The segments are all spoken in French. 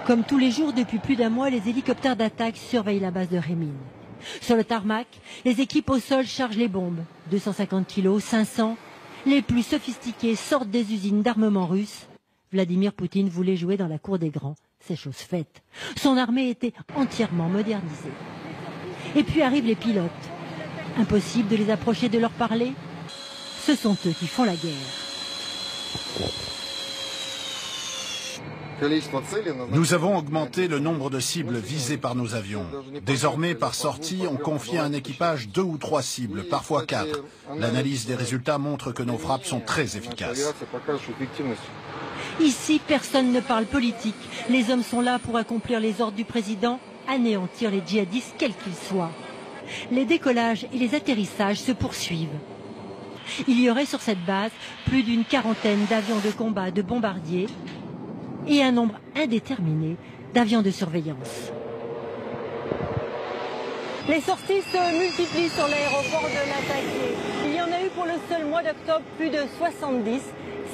Comme tous les jours depuis plus d'un mois, les hélicoptères d'attaque surveillent la base de Rémine. Sur le tarmac, les équipes au sol chargent les bombes. 250 kilos, 500. Les plus sophistiqués sortent des usines d'armement russes. Vladimir Poutine voulait jouer dans la cour des grands. C'est chose faite. Son armée était entièrement modernisée. Et puis arrivent les pilotes. Impossible de les approcher, de leur parler. Ce sont eux qui font la guerre. Nous avons augmenté le nombre de cibles visées par nos avions. Désormais, par sortie, on confie à un équipage 2 ou 3 cibles, parfois 4. L'analyse des résultats montre que nos frappes sont très efficaces. Ici, personne ne parle politique. Les hommes sont là pour accomplir les ordres du président, anéantir les djihadistes quels qu'ils soient. Les décollages et les atterrissages se poursuivent. Il y aurait sur cette base plus d'une quarantaine d'avions de combat, de bombardiers et un nombre indéterminé d'avions de surveillance. Les sorties se multiplient sur l'aéroport de Latakia. Il y en a eu pour le seul mois d'octobre plus de 70.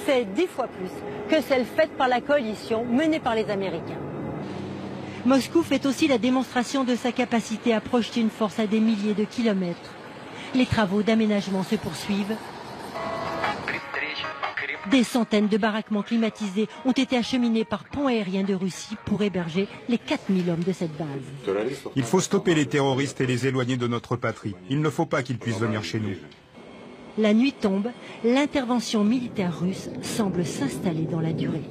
C'est 10 fois plus que celles faites par la coalition menée par les Américains. Moscou fait aussi la démonstration de sa capacité à projeter une force à des milliers de kilomètres. Les travaux d'aménagement se poursuivent. Des centaines de baraquements climatisés ont été acheminés par pont aérien de Russie pour héberger les 4000 hommes de cette base. Il faut stopper les terroristes et les éloigner de notre patrie. Il ne faut pas qu'ils puissent venir chez nous. La nuit tombe, l'intervention militaire russe semble s'installer dans la durée.